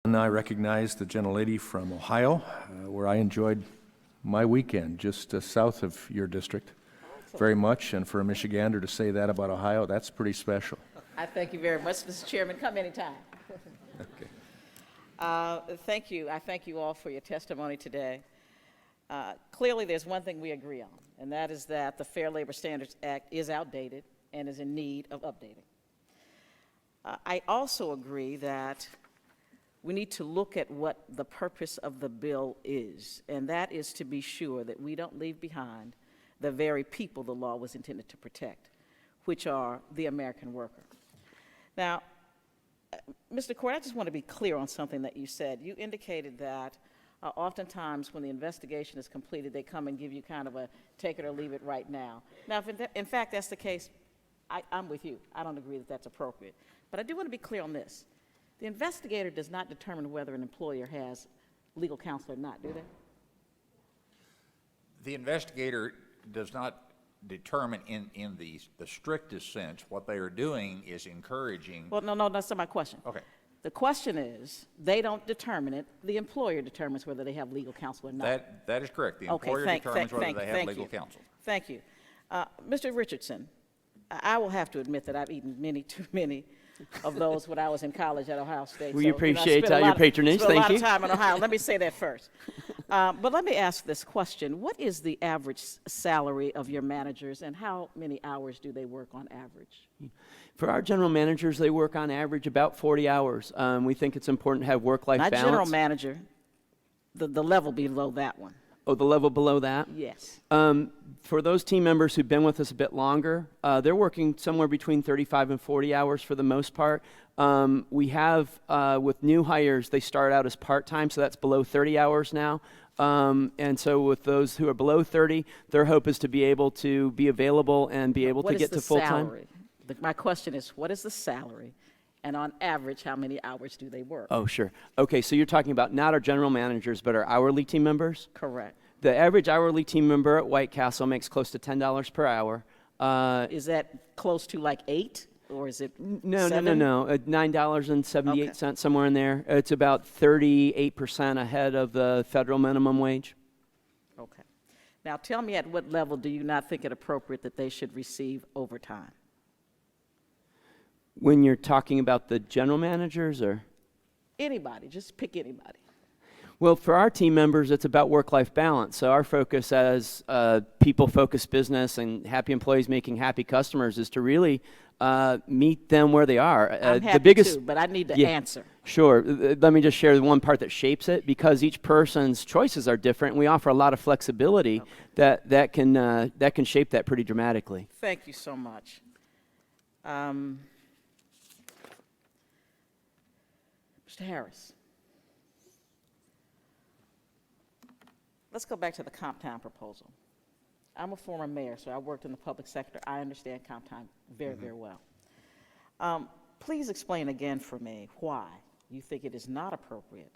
And I recognize the gentlelady from Ohio, where I enjoyed my weekend, just south of your district, very much. And for a Michigander to say that about Ohio, that's pretty special. I thank you very much, Mr. Chairman. Come anytime. Okay. Thank you. I thank you all for your testimony today. Clearly, there's one thing we agree on, and that is that the Fair Labor Standards Act is outdated and is in need of updating. I also agree that we need to look at what the purpose of the bill is, and that is to be sure that we don't leave behind the very people the law was intended to protect, which are the American worker. Now, Mr. Court, I just want to be clear on something that you said. You indicated that oftentimes when the investigation is completed, they come and give you kind of a take it or leave it right now. Now, if in fact that's the case, I'm with you. I don't agree that that's appropriate. But I do want to be clear on this. The investigator does not determine whether an employer has legal counsel or not, do they? The investigator does not determine in the strictest sense. What they are doing is encouraging. Well, no, that's not my question. Okay. The question is, they don't determine it. The employer determines whether they have legal counsel or not. That is correct. The employer determines whether they have legal counsel. Thank you. Mr. Richardson, I will have to admit that I've eaten too many of those when I was in college at Ohio State. We appreciate your patronage. Thank you. Spent a lot of time in Ohio. Let me say that first. But let me ask this question. What is the average salary of your managers, and how many hours do they work on average? For our general managers, they work on average about 40 hours. We think it's important to have work-life balance. Not general manager, the level below that one. Oh, the level below that? Yes. For those team members who've been with us a bit longer, they're working somewhere between 35 and 40 hours for the most part. We have, with new hires, they start out as part-time, so that's below 30 hours now. And so with those who are below 30, their hope is to be able to be available and be able to get to full-time. What is the salary? My question is, what is the salary? And on average, how many hours do they work? Oh, sure. Okay, so you're talking about not our general managers, but our hourly team members? Correct. The average hourly team member at White Castle makes close to $10 per hour. Is that close to like 8, or is it No, $7? no. $9.78, Okay. somewhere in there. It's about 38% ahead of the federal minimum wage. Okay. Now tell me, at what level do you not think it appropriate that they should receive overtime? When you're talking about the general managers, or? Anybody, just pick anybody. Well, for our team members, it's about work-life balance. So our focus as people-focused business and happy employees making happy customers is to really meet them where they are. I'm happy too, but I need the answer. Sure. Let me just share the one part that shapes it. Because each person's choices are different, we offer a lot of flexibility that can shape that pretty dramatically. Thank you so much. Mr. Harris. Let's go back to the comp time proposal. I'm a former mayor, so I worked in the public sector. I understand comp time very, very well. Please explain again for me why you think it is not appropriate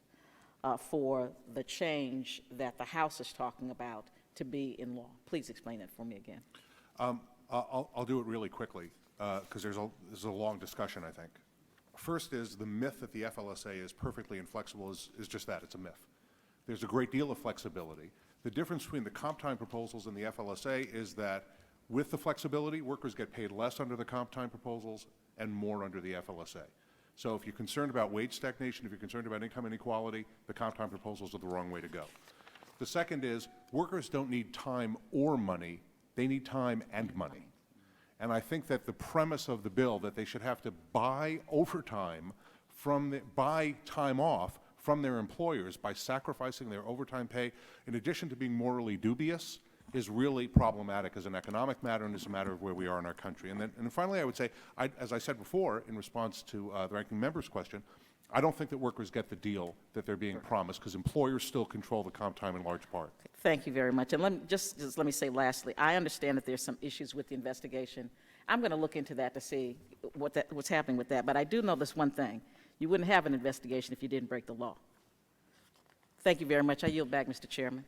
for the change that the House is talking about to be in law. Please explain that for me again. I'll do it really quickly because this is a long discussion, I think. First is the myth that the FLSA is perfectly inflexible is just that, it's a myth. There's a great deal of flexibility. The difference between the comp time proposals and the FLSA is that with the flexibility, workers get paid less under the comp time proposals and more under the FLSA. So if you're concerned about wage stagnation, if you're concerned about income inequality, the comp time proposals are the wrong way to go. The second is workers don't need time or money, they need time and money. And I think that the premise of the bill that they should have to buy overtime buy time off from their employers by sacrificing their overtime pay, in addition to being morally dubious, is really problematic as an economic matter and as a matter of where we are in our country. And finally, I would say, as I said before, in response to the ranking member's question, I don't think that workers get the deal that they're being promised because employers still control the comp time in large part. Thank you very much. And let me say lastly, I understand that there's some issues with the investigation. I'm going to look into that to see what's happening with that. But I do know this one thing. You wouldn't have an investigation if you didn't break the law. Thank you very much. I yield back, Mr. Chairman.